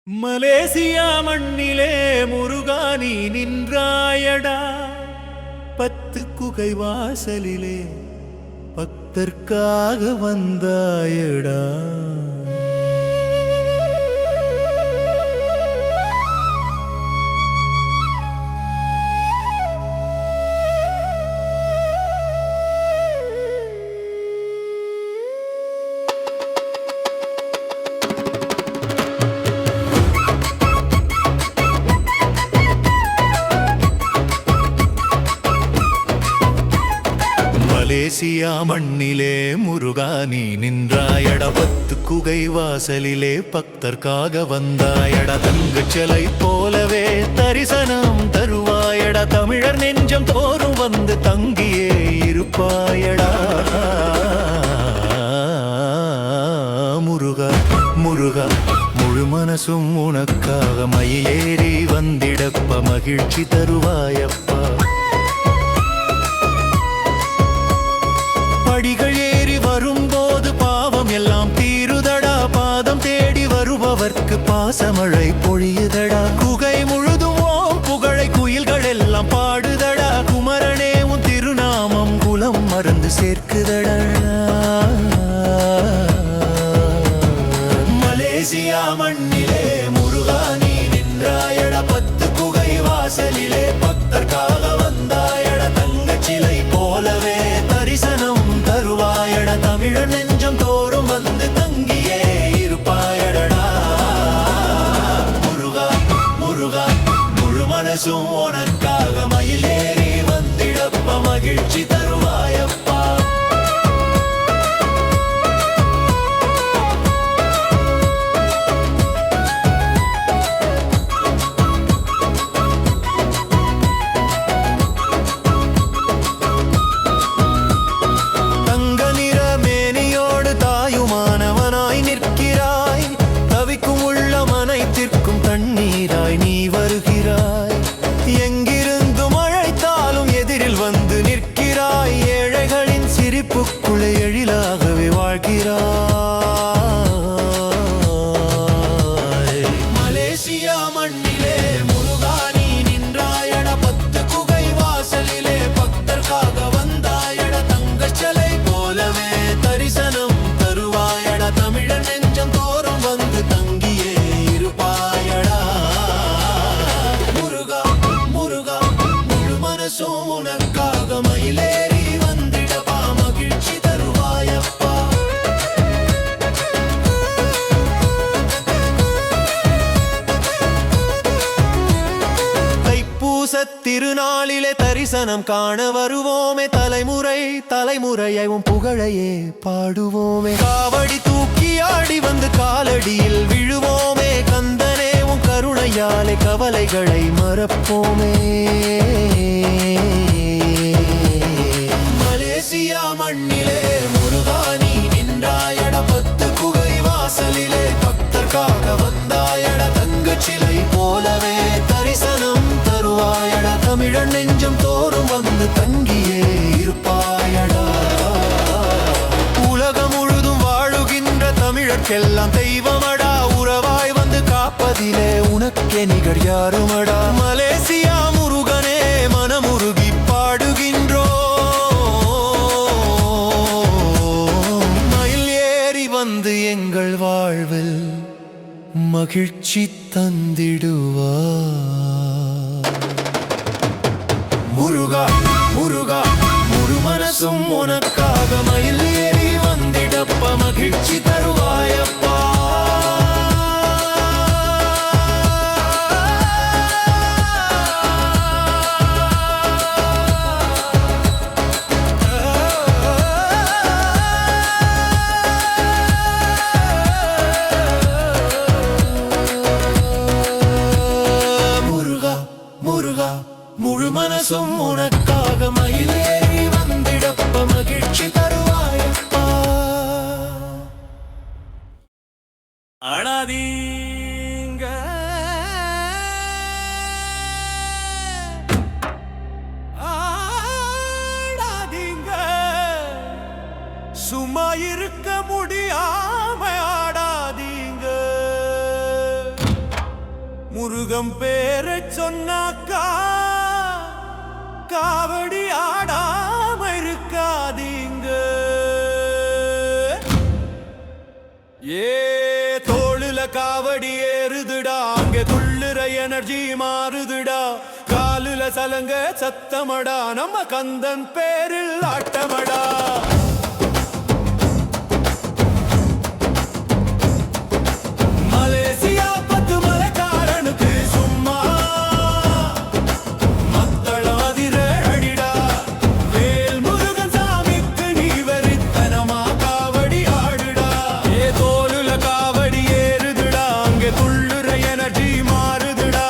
Malaysia மண்ணிலே முருகா நீ நின்றாயடா, 10 குகை வாசலிலே பக்தர்க்காக வந்தாயடா. மலேசியா மண்ணிலே முருகா நீ நின்றாயடா, 10 குகை வாசலிலே பக்தர்க்காக வந்தாயடா. தங்கச் சிலை போலவே தரிசனம் தருவாயடா, தமிழர் நெஞ்சம் தோறும் வந்து தங்கியே இருப்பாயடா. முருகா முருகா முழு மனசும் உனக்காக மயிலேறி வந்திடப்ப மகிழ்ச்சி தருவாயப்பா. படிகள் ஏறி வரும்போது பாவம் எல்லாம் தீருதடா, பாதம் தேடி வருபவர்க்கு பாசமழை பொழியுதடா. குகை முழுதும் ஓம் புகழை குயில்கள் எல்லாம் பாடுதடா, குமரனே உன் திருநாமம் குலம் மறந்து சேர்க்குதடா. மலேசியா மண்ணிலே முருகா நீ நின்றாயடா, 10 குகை வாசலிலே பக்தர்க்காக வந்தாயடா. தங்கச் சிலை போலவே தரிசனம் தருவாயடா, தமிழர் நெஞ்சம் தோறும் வந்து தங்கியே இருப்பாயடா. முருகா முருகா முழு மனசும் உனக்காக மயிலேறி வந்திடப்ப மகிழ்ச்சி தருவாயப்பா. தண்ணீராய் நீ வருகிறாய், எங்கிருந்து அழைத்தாலும் எதிரில் வந்து நிற்கிறாய். ஏழைகளின் சிரிப்புக்குள்ளே எழிலாகவே வாழ்கிறாய். மலேசியா மண்ணிலே முருகா நீ நின்றாயடா, 10 குகை வாசலிலே பக்தர்க்காக வந்தாயடா. தங்கச் சிலை போலவே தரிசனம் தருவாயடா, தமிழர் நெஞ்சம் தோறும் வந்து தங்கியே இருப்பாயடா. முருகா முருகா முழு மனசும் உனக்காக மயிலேறி வந்திடப்பா மகிழ்ச்சி தருவாயப்பா. தைப்பூசத் திருநாளிலே தரிசனம் காண வருவோமே, தலைமுறை தலைமுறையை உன் புகழையே பாடுவோமே. காவடி தூக்கி ஆடி வந்து காலடியில் விழுவோமே, கந்தனே உன் கருணையாலே கவலைகளை மறப்போமே. மலேசியா மண்ணிலே முருகா நீ நின்றாயடா, 10 குகை வாசலிலே பக்தர்க்காக வந்தாயடா. தங்கச் சிலை போலவே தரிசனம் தருவாயடா, தமிழர் நெஞ்சம் தோறும் வந்து தங்கியே இருப்பாயடா. உலகம் முழுதும் வாழுகின்ற தமிழர்க்கெல்லாம் தெய்வமடா, உறவாய் வந்து காப்பதிலே உனக்கே நிகர் யாருமடா. மலேசியா முருகனே மனமுருகி பாடுகின்றோம், மயில் ஏறி வந்து எங்கள் வாழ்வில் மகிழ்ச்சி தந்திடுவார். முருகா முருகா முழு மனசும் உனக்காக மயில் ஏறி வந்திடப்ப மகிழ்ச்சி தருவாயப்பா. முருகா முழு மனசும் உனக்காக மயிலேறி வந்திடப்ப மகிழ்ச்சி தருவாயப்பா. முருகம் பேரைச் சொன்னாக்கா காவடி ஆடாம இருக்காதீங்க. ஏ தோளுல காவடி ஏறுதுடா, அங்கே துள்ளுற எனர்ஜி மாறுதுடா. காலுல சலங்க சத்தமடா, நம்ம கந்தன் பேரில் ஆட்டமடா. மலேசியா 10 மலைக்காரனுக்கு சும்மா மத்தளம் அதிர அடிடா. வேல் முருகன் சாமிக்கு நீ வெறித்தனமா காவடி ஆடுடா. ஏ தோலுல காவடி ஏறுதுடா, அங்கே துள்ளுற எனர்ஜி மாறுதுடா.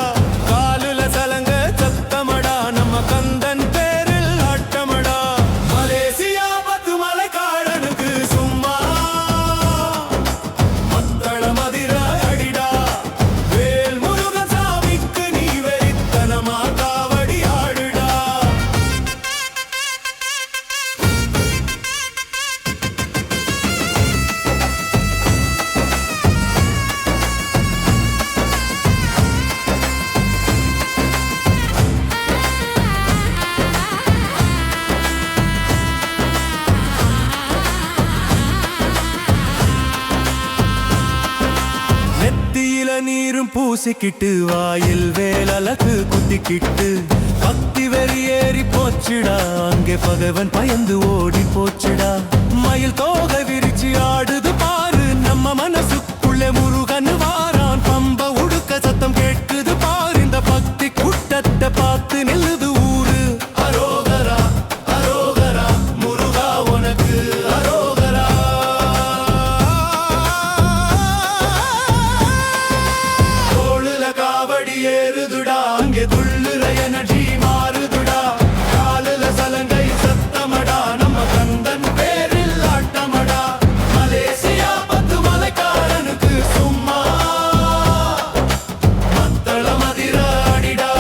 காலுல சலங்க சத்தமடா, நம்ம கந்தன் பேரில் ஆட்டமடா. மலேசியா 10 மலைக்காரனுக்கு சும்மா மத்தளம் அதிர அடிடா. வேல் முருகன் சாமிக்கு நீ வெறித்தனமா காவடி ஆடுடா. நெத்தியில நீரும் பூசிக்கிட்டு, வாயில் வேலழகு குத்திக்கிட்டு, பக்தி வெறி ஏறி போச்சுடா. அங்கே பகவன் பயந்து ஓடி போச்சுடா. மயில் தோகை விரிச்சு ஆடுது பாரு, நம்ம மனசுக்குள்ளே முருகன் வாரான். பம்ப உடுக்க சத்தம் கேட்குது பாரு, இந்த பக்தி கூட்டத்தை பார்த்து நில்லுது ஊரு. அரோகரா அரோகரா முருகா உனக்கு அரோகரா. தோளுல காவடி ஏறுதுடா, அங்கே துள்ளுற எனர்ஜி மாறுதுடா. காலுல சலங்கை சத்தமடா, நம்ம கந்தன் பேரில் ஆட்டமடா. மலேசியா 10 மலைக்காரனுக்கு சும்மா மத்தளம் அதிர அடிடா.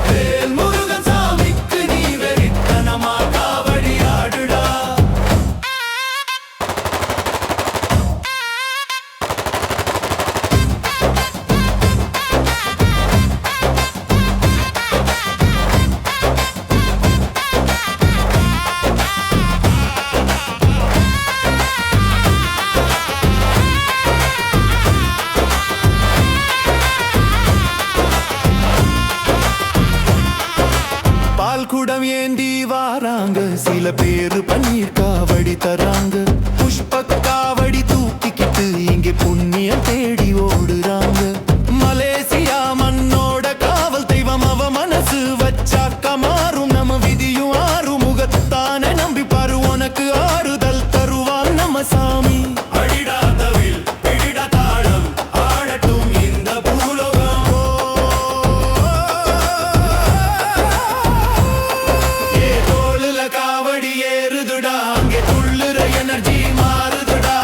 வேல் முருகன் சாமிக்கு நீ வெறித்தனமா காவடி ஆடுடா. பால் குடம் ஏந்தி வாராங்க, சில பேரு பன்னீர் காவடி தராங்க. புஷ்ப காவடி தூக்கிக்கிட்டு இங்கே புண்ணியம் தேடி ஓடுறாங்க. மலேசியா மண்ணோட காவல் தெய்வம், அவ மனசு வச்சாக்க மாறும். நம்ம விதியும் ஆறு முகத்தானே நம்பி பாரு, உனக்கு ஆறுதல் தருவான் நம்ம சாமி. அடிடா தவில் பிடிடா தாளம், ஆடட்டும் இந்த பூலோகம். ஏ தோளுல காவடி ஏறுதுடா, அங்கே துள்ளுற எனர்ஜி மாறுதுடா.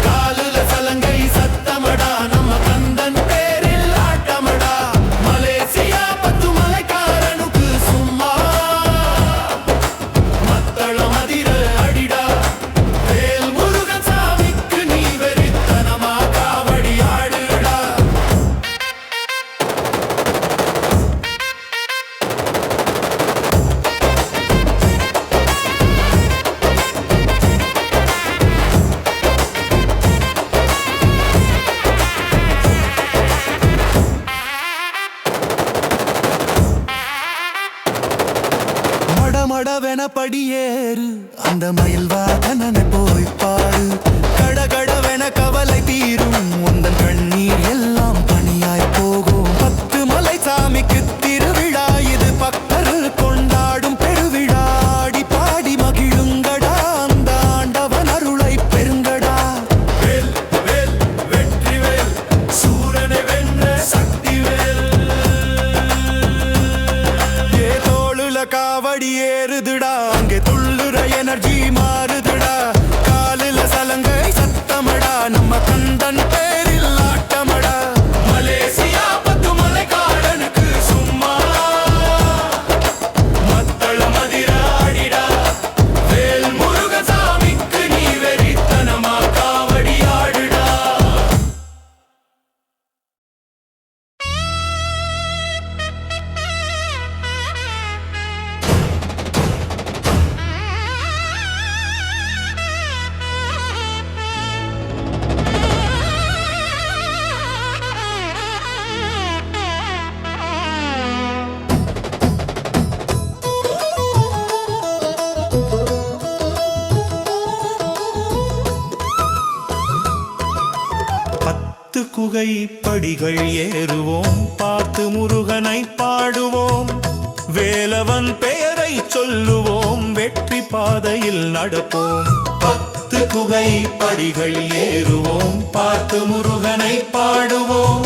காலுல சலங்கை சத்தமடா, நம்ம கந்தன் பேரில் ஆட்டமடா. மலேசியா 10 மலைக்காரனுக்கு சும்மா மத்தளம் அதிர அடிடா. வேல் முருகன் சாமிக்கு நீ வெறித்தனமா காவடி ஆடுடா. மடமடவென படியேறு, அந்த மயில் வாகனனை போய் பாரு. கடகடவென கவலை தீரும், உந்தன் கண்ணீர் எல்லாம் பனியாய் போகும். 10 மலை சாமிக்கு திருவிழா இது, பக்தர்கள் கொண்டாடும் பெருவிழா. ஆடி பாடி மகிழுங்கடா, அந்த ஆண்டவன் அருளை பெருங்கடா. வேல் வேல் வெற்றி வேல், சூரனை வென்ற சக்தி வேல். ஏ தோளுல காவடி ஏறுதுடா, அங்கே துள்ளுற எனர்ஜி மாறுதுடா. காலுல சலங்க குகை படிகள் ஏறுவோம், பார்த்து முருகனை பாடுவோம். வேலவன் பெயரை சொல்லுவோம், வெற்றி பாதையில் நடப்போம். 10 குகை படிகள் ஏறுவோம், பார்த்து முருகனை பாடுவோம்.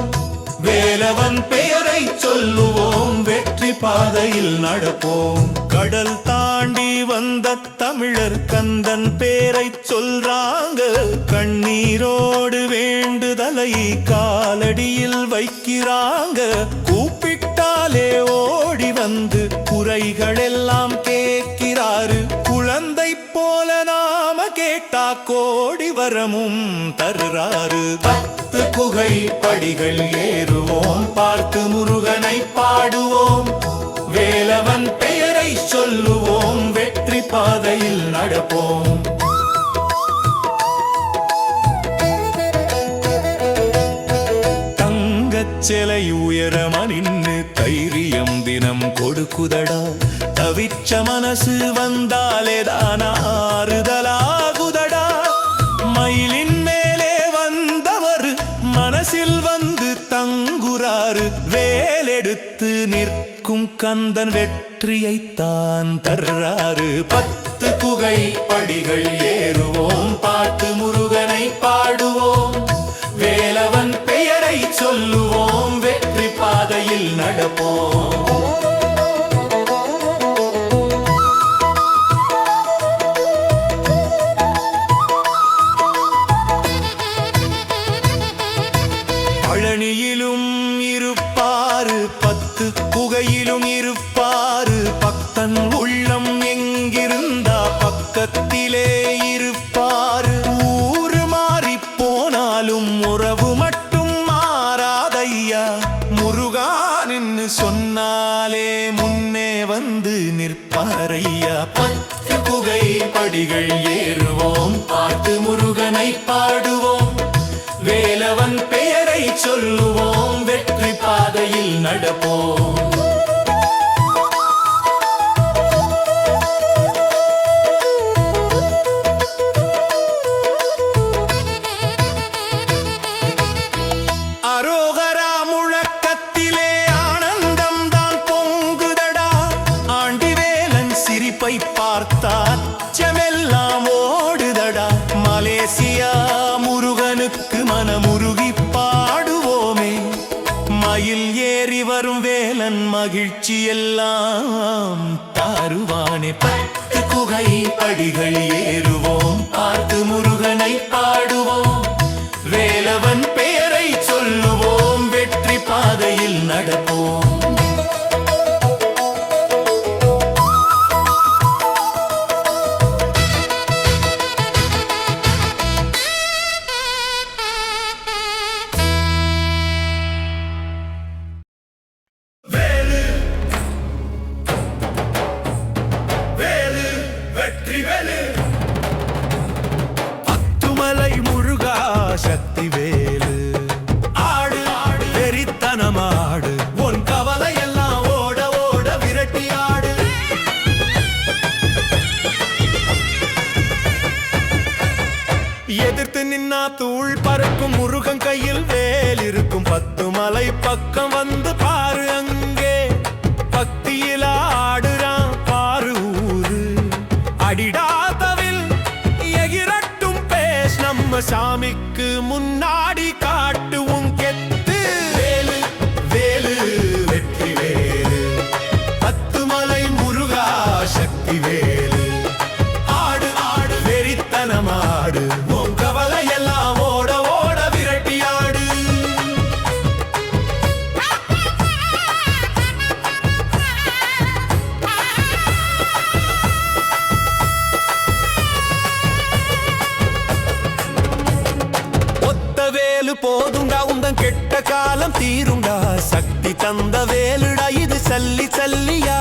வேலவன் பெயரை சொல்லுவோம், வெற்றி பாதையில் நடப்போம். கடல் தாண்டி வந்த தமிழர் கந்தன் பேரை சொல்றாங்க. கண்ணீரோடு வேண்டுதலை காலடியில் வைக்கிறாங்க. கூப்பிட்டாலே ஓடி வந்து குறைகள் எல்லாம் கேட்கிறாரு. குழந்தை போல நாம கேட்டா கோடி வரமும் தருறாரு. 10 குகை படிகள் ஏறுவோம், பார்த்து முருகனை பாடுவோம். வேலவன் பெயரை சொல்லுவோம், வெற்றி பாதையில் நடப்போம். தங்கச்சிலை உயரமா நின்னு தைரியம் தினம் கொடுக்குதடா. தவிச்ச மனசு வந்தாலே தானா ஆறுதலாகுதடா. மயிலின் மேலே வந்தவர் மனசில் வந்து தங்குறாரு. வேலெடுத்து நிற்கும் கந்தன் வெற்றியைத்தான் தர்றாரு. 10 குகை படிகள் ஏறுவோம், பார்த்து முருகனை பாடுவோம். வேலவன் பெயரை சொல்லுவோம், வெற்றி பாதையில் நடப்போம். பழனியிலும் இருப்பாரு, 10 குகையிலும் இருப்பாரு. பக்தன் உள்ளம் எங்கிருந்தா பக்கத்திலே இருப்பாரு. ஊரு மாறி போனாலும் உறவு மட்டும் மாறாதையா. முருகான்னு சொன்னாலே முன்னே வந்து நிற்பாரையா. 10 குகை படிகள் ஏறுவோம், பார்த்து முருகனை பாடுவோம். வேலவன் பெயரை சொல்லுவோம், வெற்றி பாதையில் நடப்போம். அரோகரா முழக்கத்திலே ஆனந்தம் தான் பொங்குதடா. ஆண்டிவேலன் சிரிப்பை பார்த்தா அச்சமெல்லாம் ஓடுதடா. மலேசியா முருகனுக்கு மனமுருகி பாடுவோமே. மயில் ஏறி வரும் வேலன் மகிழ்ச்சி எல்லாம் தாருவானே. 10 குகை படிகள் ஏறுவோம், பார்த்து முருகனை பாடுவோம். வேலவன் பெயரை சொல்லுவோம், வெற்றி பாதையில் நடப்போம். பத்துமலை முருகா சக்தி வேலு, ஆடு ஆடு வெறித்தனமாடு. உன் கவலை எல்லாம் ஓட ஓட விரட்டி ஆடு. எதிர்த்து நின்னா தூள் பறக்கும், முருகன் கையில் வேல் இருக்கும். 10 மலை பக்கம் வந்து பாரு, அங்கே பக்தியில ஆடுறான் பாரு ஊரு. அடிடாதவில் எகிரட்டும் பேஸ், நம்ம சாமிக்கு முன்னாடி காட்டுவும் கெத்து. வேலு வேலு வெற்றி வேலு, 10 மலை முருகா சக்தி வேலு. ஆடு ஆடு வெறித்தனமாடு, உன் கவலை எல்லாம் ஓட ஓட விரட்டி ஆடு. வேலு போதுண்டா, உந்தன் கெட்ட காலம் தீருண்டா. சக்தி தந்த வேலுடா இது, சல்லி சல்லியா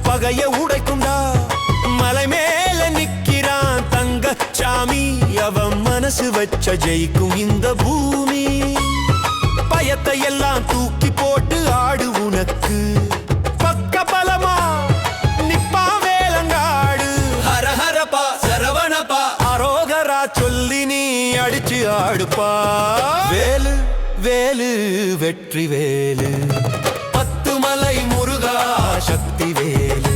பகைய உடைக்குண்டா. மலை மேல நிக்கிறான் தங்கச்சாமி, அவன் மனசு வச்ச ஜெயிக்கும் இந்த பூமி. பயத்தை எல்லாம் தூக்கி போட்டு ஆடு உனக்கு. பக்க பலமா நிப்பா வேலங்காடு. ஹர ஹரப்பா சரவணப்பா அரோகரா சொல்லி நீ அடிச்சு ஆடுப்பா. வேலு வெற்றிவேலு பத்துமலை முருகா சக்திவேலு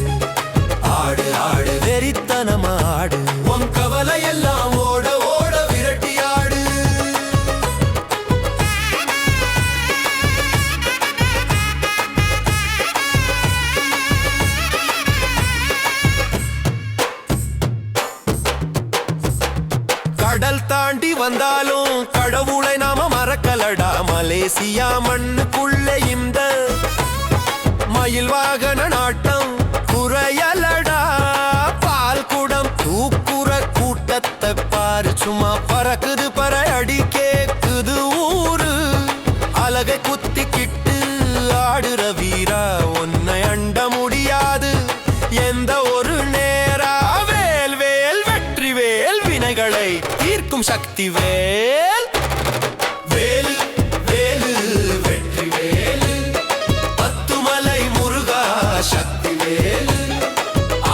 ஆடு ஆடு வெறித்தனமாடு உன் கவலை எல்லாம் ஓட ஓட விரட்டியாடு கடல் தாண்டி வந்தாலும் கடவுளை நாம மறக்கலடா மலேசியா மண்ணுக்குள்ள இந்த மயில் வாகன நாட்டம் குறையலடா பால் குடம் தூக்குற கூட்டத்தை பாரு சும்மா பறக்குது பறையடி கேக்குது ஊரு அலகை குத்திக்கிட்டு ஆடுற வீரா உன்னை அண்ட முடியாது எந்த ஒரு நேரா வேல் வேல் வெற்றி வேல் வினைகளை தீர்க்கும் சக்தி வேல் வேலு வேலு வெற்றி வேலு பத்துமலை முருகா சக்தி வேலு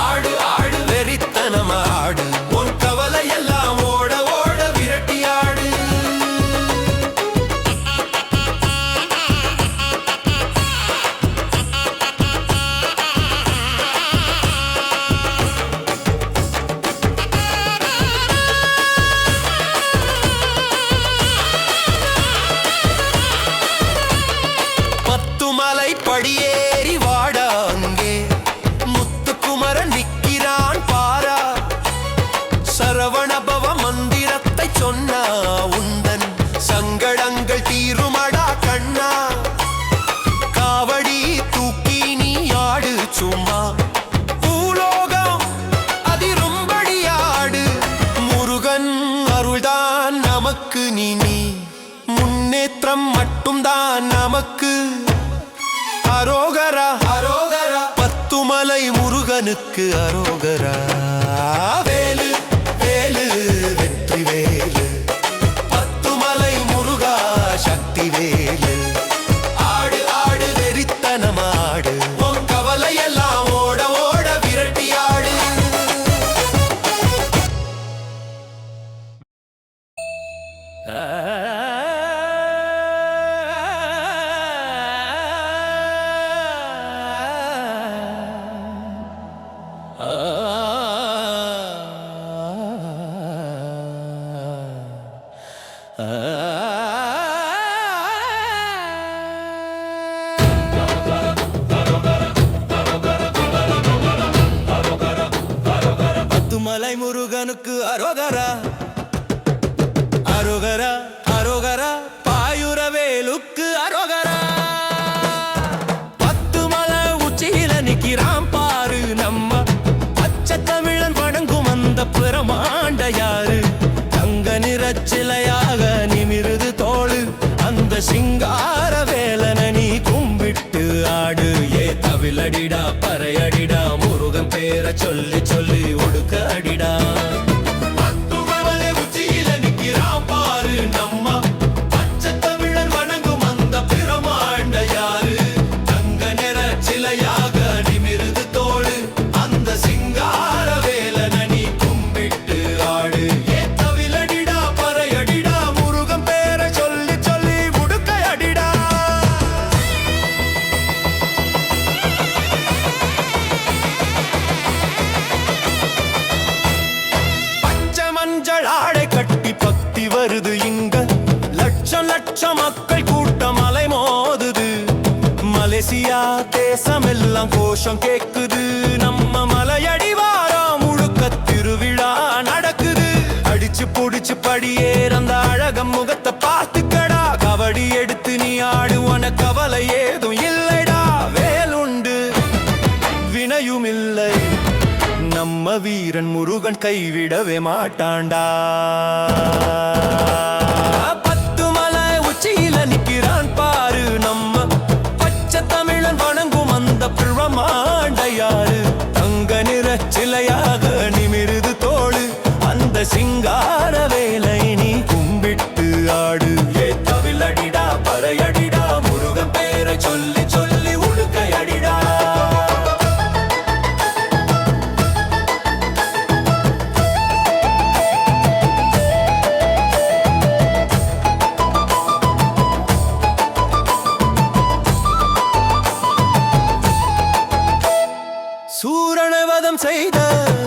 ஆடு ஆடு வெறித்தனமாடு உன் கவலை எல்லாம் ஓட ஓட விரட்டியாடு பத்துமலை படியேறி வாடா அங்கே முத்துக்குமரன் நிற்கிறான் பாரா சரவணபவ மந்திரத்தை சொன்னா உந்தன் சங்கடங்கள் தீருமடா கண்ணா காவடி தூக்கி நீ ஆடு சும்மா பூலோகம் அதிரும்படியாடு முருகன் அருள்தான் நமக்கு நீ முன்னேற்றம் மட்டும்தான் நமக்கு அரோகரா அரோகரா பத்துமலை முருகனுக்கு அரோகரா வேலு வேலு வெற்றி வேலு பத்துமலை முருகா சக்தி வேலு ஆடு ஆடு வெறித்தனமாடு உன் கவலை எல்லாம் ஓட ஓட விரட்டியாடு பத்துமலை முருகனுக்கு அரோகரா அரோகரா அரோகரா பாயுரவேலுக்கு அரோகரா பத்துமலை உச்சியில நிக்கிறான் பாரு நம்ம பச்சை தமிழன் வணங்கும் அந்த பிரமாண்ட யாரு தங்க நிறச்சிலையாக நிமிருது தோளு அந்த சிங்கார வேலனை நீ கும்பிட்டு ஆடு ஏ தவிலடிடா பறையடிடா முருகன் பேரை சொல்லி சொல்லி ஒடுக்க அடிடா பத்துமலை உச்சியில நிக்கிறான் பாரு நம்ம பச்சை தமிழன் வணங்கும் அந்த பிரமாண்ட யாரு தங்க நிறச்சிலையாக நிமிருது தோளு அந்த சிங்கார வேலனை நீ கும்பிட்டு ஆடு ஏ தவிலடிடா பறையடிடா முருகன் பேரை சொல்லி சொல்லி உடுக்க அடிடா பச்சை மஞ்சள் ஆடை கட்டி பக்தி வருது இங்க லட்சம் லட்சம் மக்கள் கூட்டம் அலை மோதுது மலேசியா தேசம் எல்லாம் கோஷம் கேக்குது நம்ம மலையடிவாரம் முழுக்க திருவிழா நடக்குது அடிச்சு புடிச்சு படியேற அந்த அழகம் முகத்தை பார்த்துக்கடா கபடி எடுத்து நீ ஆடு உன கவலை ஏதும் இல்லைடா வேலுண்டு வினையும் இல்லை நம்ம வீரன் முருகன் கைவிடவே மாட்டான்டா பத்துமலை உச்சியில நிக்கிறான் பாரு நம்ம பச்சை தமிழன் வணங்கும் அந்த பிரமாண்ட யாரு தங்க நிற சிலையாக நிமிருது தோளு அந்த சிங்கார வேலை நீ கும்பிட்டு ஆடு ஏ தவிலடிடா பறையடிடா முருகன் பேரை சொல்லி சொல்லி உடுக்கை அடிடா தியானம் செய்த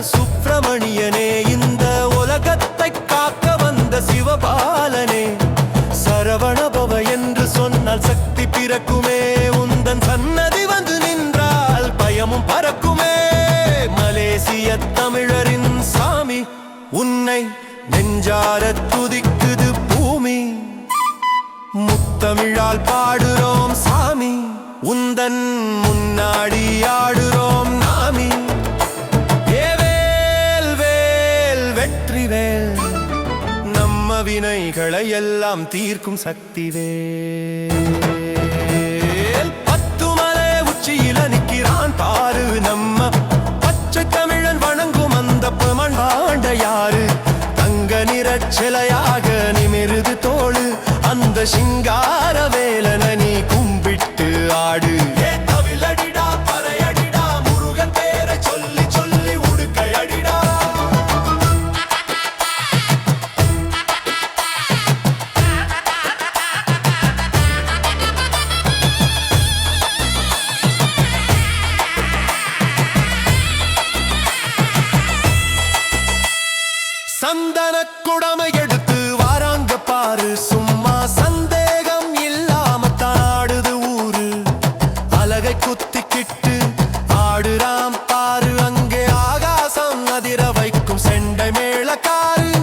சுப்பிரமணியனே, இந்த உலகத்தை காக்க வந்த சிவபாலனே, சரவணபவ என்று சொன்னால் சக்தி பிறக்குமே, உந்தன் சன்னதி வந்து நின்றால் பயமும் பறக்குமே. மலேசிய தமிழரின் சாமி, உன்னை நெஞ்சார துதிக்குது பூமி, முத்தமிழால் பாடுறோம் சாமி, உந்தன் முன்னாடி ஆடுறோம் நாமி. ஏவேல் வேல் வெற்றி வேல், நம்ம வினைகளை எல்லாம் தீர்க்கும் சக்தி வேல். பத்துமலை உச்சியில நிற்கிறான் பாரு, நம்ம பச்சை தமிழன் வணங்கும் அந்த மண்பாண்ட யாரு, தங்க நிறச் சிலையாக நிமிருது தோளு, அந்த சிங்கார வேலன நீ கும்பிட்டு ஆடு. தவிலடிடா பறையடிடா, முருகன் பேரை சொல்லி சொல்லி உடுக்கையடிடா. சந்தன குடமை எடுத்து வாராங்க பாரு, சும்மா சந்தேகம் இல்லாம தாடுது ஊரு, அலகை குத்திக்கிட்டு ஆடுறாம் பாரு, அங்கே ஆகாசம் அதிர வைக்கும் செண்டை மேளக்காரு.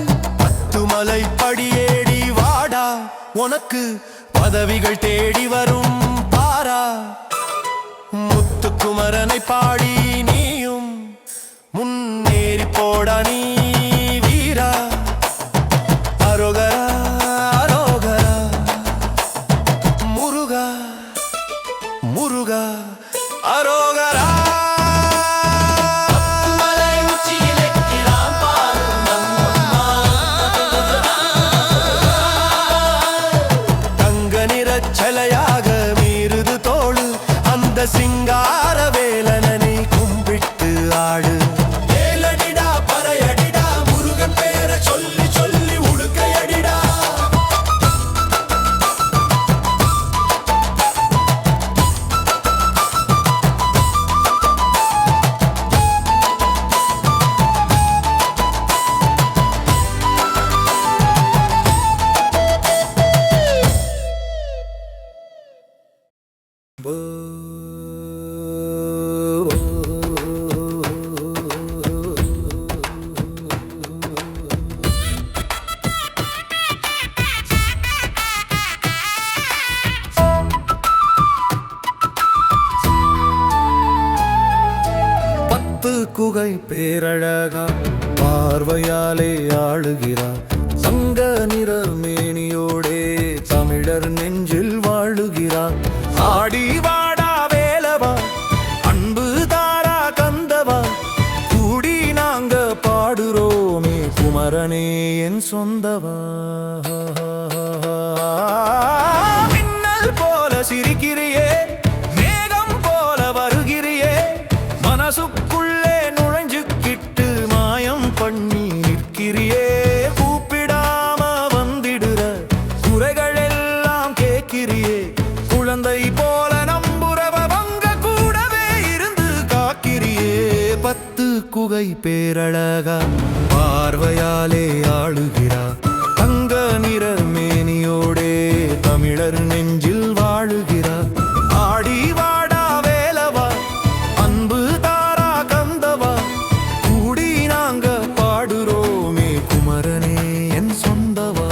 பத்துமலை படியேடி வாடா, உனக்கு பதவிகள் தேடி வரும் பாரா, முத்துக்குமரனை பாடி நீயும் முன்னேறி போடா நீ வீரா. அரோகரா அரோகரா, முருகா முருகா அரோகரா. தங்க நிறச் சிலையாக மீறுது தோளு, அந்த சிங்கார வேலனை நீ கும்பிட்டு ஆடு. ஏலடிடா பறையடிடா, முருகன் பேரை சொல்லி சொல்லி உடுக்கையடிடா. குகை பேரழகா பார்வையாலே ஆளுகிறார், சங்க நிற மேனியோடே தமிழர் நெஞ்சில் வாழுகிறார். ஆடி வாடா வேலவா, அன்பு தாரா கந்தவா, கூடி நாங்க பாடுறோமே குமரனே என் சொந்தவா. மின்னல் போல சிரிக்கிறியே, மேகம் போல வருகிறியே, மனசுக்குள்ளே நுழைஞ்சுக்கிட்டு மாயம் பண்ணி நிற்கிறியே. கூப்பிடாம வந்திடுற குறைகள் எல்லாம் கேட்கிறியே, குழந்தை போல நம்புறவ வங்க கூடவே இருந்து காக்கிறியே. பத்து குகை பேரழகா பார்வையாலே ஆளுகிறார், தங்க நிற மேனியோடே தமிழர் நெஞ்சில் வாழுகிறார். ஆடி வாடா வேலவா, அன்பு தாரா கந்தவா, கூடி நாங்க பாடுறோமே குமரனே என் சொந்தவா.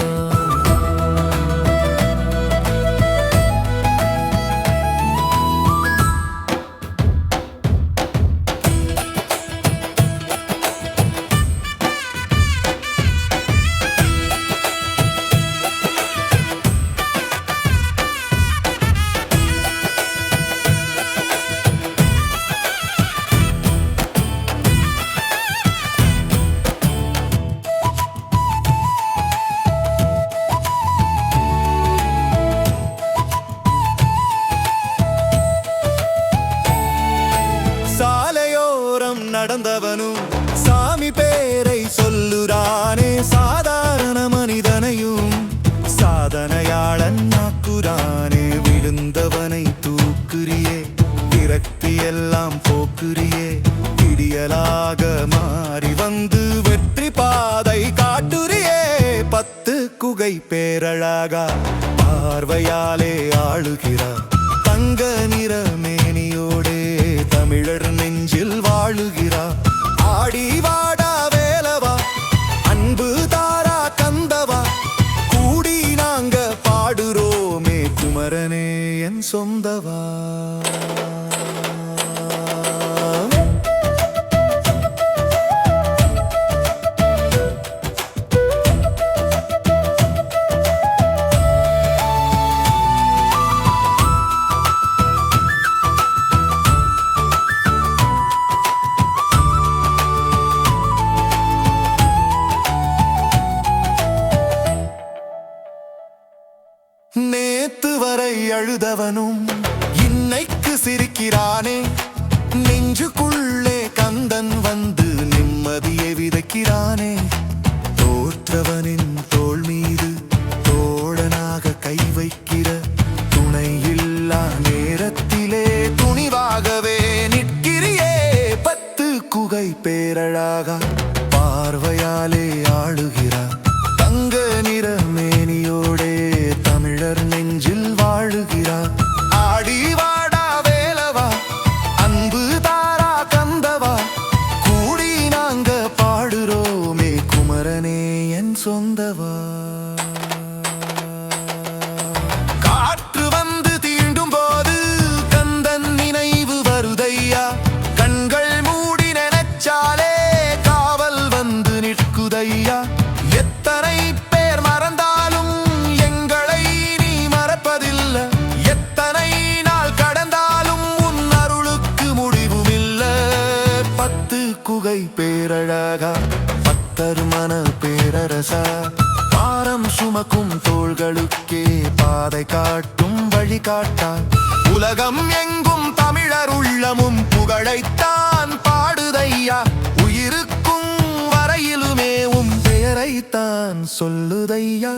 பேரழகா பார்வையாலே ஆளுகிறார் தங்க நிற மேனியோடே தமிழர் நெஞ்சில் வாழுகிறார் ஆடி வாடா வேலவா அன்பு தாரா கந்தவா கூடி நாங்க பாடுறோமே குமரனே என் சொந்தவா நேத்து வரை அழுதவனும் இன்னைக்கு சிரிக்கிறானே நெஞ்சுக்குள்ளே கந்தன் வந்து நிம்மதியை விதைக்கிறானே தோற்றவனின் தோள் மீது தோழனாக கை வைக்கிற துணையில்லா நேரத்திலே துணிவாகவே நிற்கிறியே பத்து குகை பேரழகா பார்வையாலே ஆளுகிறார் தங்க நிற மேனியோடே தமிழர் நெஞ்சில் வாழுகிறார் ஆடி வாடா வேலவா அன்பு தாரா கந்தவா கூடி நாங்க பாடுறோமே குமரனே என் சொந்தவா காற்று வந்து தீண்டும் போது கந்தன் நினைவு வருதையா கண்கள் மூடி நினைச்சாலே காவல் வந்து நிற்குதையா எத்தனை பேர் மறந்தாலும் எங்களை நீ மறப்பதில்லை எத்தனை நாள் கடந்தாலும் உன் அருளுக்கு முடிவுமில்ல பத்து குகை பேரழகா பத்தர் மன பேரரசா பாரம் சுமக்கும் தோள்களுக்கே பாதை காட்டும் வழி காட்டா உலகம் எங்கும் தமிழர் உள்ளமும் புகழைத்தான் பாடுதையா உயிருக்கும் வரையிலுமே பெயரைத்தான் சொல்லுதையா